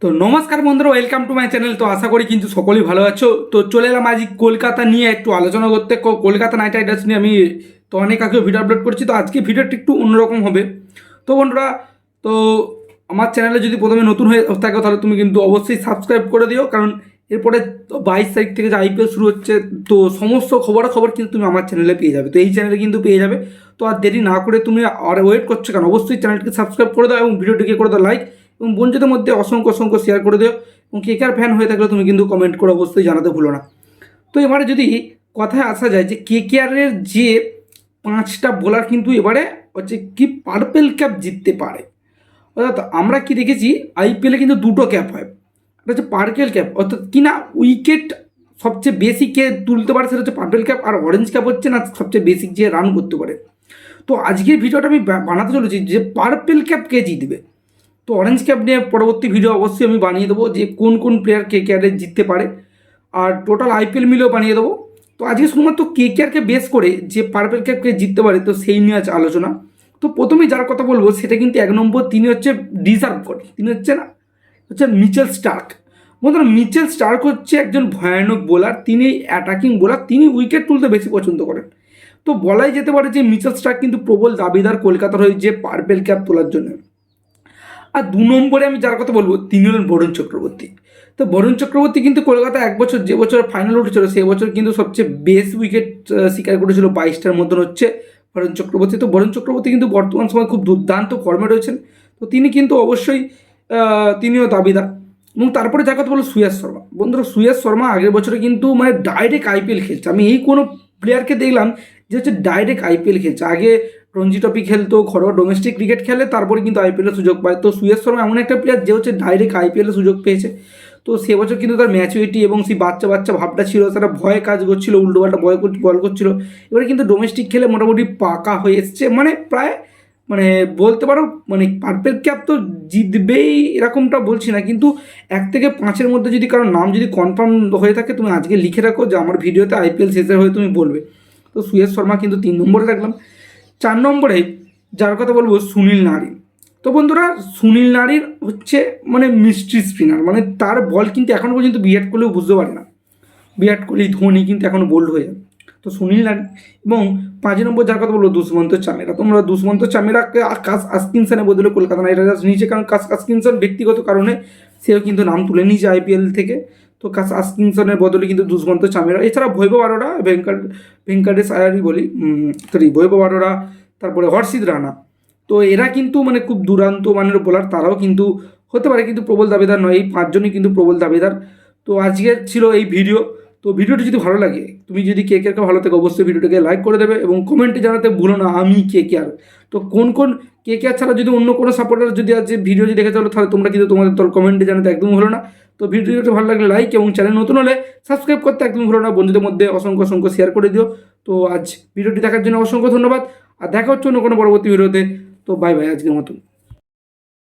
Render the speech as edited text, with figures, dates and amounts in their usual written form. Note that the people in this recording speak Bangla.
তো নমস্কার বন্ধুরা, ওয়েলকাম টু মাই চ্যানেল। তো আশা করি কিন্তু সকলেই ভালো আছো। তো চলে এলাম আজ কলকাতা নিয়ে একটু আলোচনা করতে। কলকাতা নাইট রাইডার্স নিয়ে আমি তো অনেক আগে ভিডিও আপলোড করছি, তো আজকে ভিডিওটি একটু অন্যরকম হবে। তো বন্ধুরা, তো আমার চ্যানেলে যদি প্রথমে নতুন হয়ে থাকো তাহলে তুমি কিন্তু অবশ্যই সাবস্ক্রাইব করে দিও, কারণ এরপরে 22 তারিখ থেকে যে আইপিএল শুরু হচ্ছে, তো সমস্ত খবরাখবর কিন্তু তুমি আমার চ্যানেলে পেয়ে যাবে। তো এই চ্যানেলে কিন্তু পেয়ে যাবে। তো আর দেরি না করে তুমি আর ওয়েট করছো কেন, অবশ্যই চ্যানেলটিকে সাবস্ক্রাইব করে দাও এবং ভিডিওটিকে করে দাও লাইক, এবং বন্ধুদের মধ্যে অসংখ্য অসংখ্য শেয়ার করে দিও। এবং কেকেআর ফ্যান হয়ে থাকলে তুমি কিন্তু কমেন্ট করে অবশ্যই জানাতে ভুলো না। তো এবারে যদি কথায় আসা যায় যে কেকেআরের যে 5টা বোলার কিন্তু এবারে হচ্ছে কি পার্পেল ক্যাপ জিততে পারে। অর্থাৎ আমরা কি দেখেছি, আইপিএলে কিন্তু দুটো ক্যাপ হয়। এটা হচ্ছে পার্পেল ক্যাপ, অর্থাৎ কিনা উইকেট সবচেয়ে বেশি কে তুলতে পারে সেটা হচ্ছে পার্পেল ক্যাপ, আর অরেঞ্জ ক্যাপ হচ্ছে না সবচেয়ে বেশি যে রান করতে পারে। তো আজকের ভিডিওটা আমি বানাতে চলেছি যে পার্পেল ক্যাপ কে জিতবে। তো অরেঞ্জ ক্যাপ নিয়ে পরবর্তী ভিডিও অবশ্যই আমি বানিয়ে দেবো যে কোন কোন প্লেয়ার কেকেআরে জিততে পারে, আর টোটাল আইপিএল মিলেও বানিয়ে দেবো। তো আজকে শুধুমাত্র কেকেআরকে বেস করে যে পার্পেল ক্যাপকে জিততে পারে, তো সেই নিয়ে আছে আলোচনা। তো প্রথমেই যার কথা বলবো সেটা কিন্তু 1 নম্বর, তিনি হচ্ছে ডিজার্ভ করে, তিনি হচ্ছে মিচেল স্টার্ক। বন্ধুরা, মিচেল স্টার্ক হচ্ছে একজন ভয়ানক বোলার, তিনি অ্যাটাকিং বোলার, তিনি উইকেট তুলতে বেশি পছন্দ করেন। তো বলাই যেতে পারে যে মিচেল স্টার্ক কিন্তু প্রবল দাবিদার কলকাতার হয়ে যে পার্পেল ক্যাপ তোলার জন্য। আর 2 নম্বরে আমি যার কথা বলবো তিনি হলেন বরুণ চক্রবর্তী। তো বরুণ চক্রবর্তী কিন্তু কলকাতা এক বছর যে বছর ফাইনাল উঠেছিল সেই বছর কিন্তু সবচেয়ে বেস্ট উইকেট শিকার করেছিল, 22টার মধ্যে হচ্ছে বরুণ চক্রবর্তী। তো বরুণ চক্রবর্তী কিন্তু বর্তমান সময় খুব দুর্দান্ত ফর্মে রয়েছেন। তো তিনি কিন্তু অবশ্যই তিনিও দাবিদার। এবং তারপরে যার কথা বলবো সুয়াস শর্মা। বন্ধুরা, সুয়াস শর্মা আগের বছরে কিন্তু মানে ডাইরেক্ট আইপিএল খেলছে। আমি এই কোনো প্লেয়ারকে দেখলাম যে হচ্ছে ডাইরেক্ট আইপিএল খেলছে। আগে রঞ্জি ট্রফি খেলতো, ঘরোয়া ডোমেস্টিক ক্রিকেট খেলে, তারপরে কিন্তু আইপিএলের সুযোগ পায়। তো সুয়াস শর্মা এমন একটা প্লেয়ার যে হচ্ছে ডাইরেক্ট আইপিএলের সুযোগ পেয়েছে। তো সে বছর কিন্তু তার ম্যাচুরিটি এবং সেই বাচ্চা বাচ্চা ভাবটা ছিল, তারা ভয়ে কাজ করছিল, উল্টোপাল্টা বল করছিল। এবারে কিন্তু ডোমেস্টিক খেলে মোটামুটি পাকা হয়ে এসছে, মানে প্রায় মানে বলতে পারো মানে পার্পেল ক্যাপ তো জিতবেই এরকমটা বলছি না, কিন্তু 1 থেকে 5-এর মধ্যে যদি কারোর নাম যদি কনফার্ম হয়ে থাকে, তুমি আজকে লিখে রাখো যে আমার ভিডিওতে আইপিএল শেষের হয়ে তুমি বলবে। তো সুয়াস শর্মা কিন্তু 3 নম্বরে রাখলাম। 4 নম্বরে যার কথা বলবো সুনীল নারিন। তো বন্ধুরা, সুনীল নারিন হচ্ছে মানে মিস্ট্রি স্পিনার, মানে তার বল কিন্তু এখনও পর্যন্ত বিরাট কোহলিও বুঝতে পারে না। বিরাট কোহলি, ধোনি কিন্তু এখনও বোল্ড হয়ে যাবে। তো সুনীল নারিন। এবং 5 নম্বর যার কথা বলবো দুষ্মন্ত চামেরা। তোমরা দুষ্মন্ত চামেরাকে কাস আস্কিনসনের বদলে কলকাতা নাইট রাইডার্স নিয়েছে, কারণ কাস আস্কিনসন ব্যক্তিগত কারণে সেও কিন্তু নাম তুলে নিয়েছে আইপিএল থেকে। তো কাস আস্কিনসনের বদলে কিন্তু দুষ্মন্ত চামেরা, এছাড়া বৈভব আরোরা, ভেঙ্কটেশ আয়ারই বলি, বৈভব আরোরা, তারপরে হর্ষিত রানা। তো এরা কিন্তু মানে খুব দুরান্ত মানের বোলার, তারাও কিন্তু হতে পারে, কিন্তু প্রবল দাবিদার নয়। এই 5জনই কিন্তু প্রবল দাবিদার। তো আজকের ছিল এই ভিডিও। তো ভিডিওটি যদি ভালো লাগে, তুমি যদি কেকেআরকে ভালো থাকে, অবশ্যই ভিডিওটাকে লাইক করে দেবে এবং কমেন্টে জানাতে ভুলো না আমি কেকেআর। তো কোন কেকেআর ছাড়া যদি অন্য কোনো সাপোর্টার যদি আজ ভিডিও যদি দেখে চলো, তাহলে তোমরা কিন্তু তোমাদের দল কমেন্টে জানাতে একদম ভুলো না। তো ভিডিওটি ভালো লাগলে লাইক, এবং চ্যানেল নতুন হলে সাবস্ক্রাইব করতে একদম ভুলো না। বন্ধুদের মধ্যে অসংখ্য অসংখ্য শেয়ার করে দিও। তো আজ ভিডিওটি দেখার জন্য অসংখ্য ধন্যবাদ, আর দেখা হচ্ছে অন্য কোনো পরবর্তী ভিডিওতে। তো বাই বাই আজকের মতন।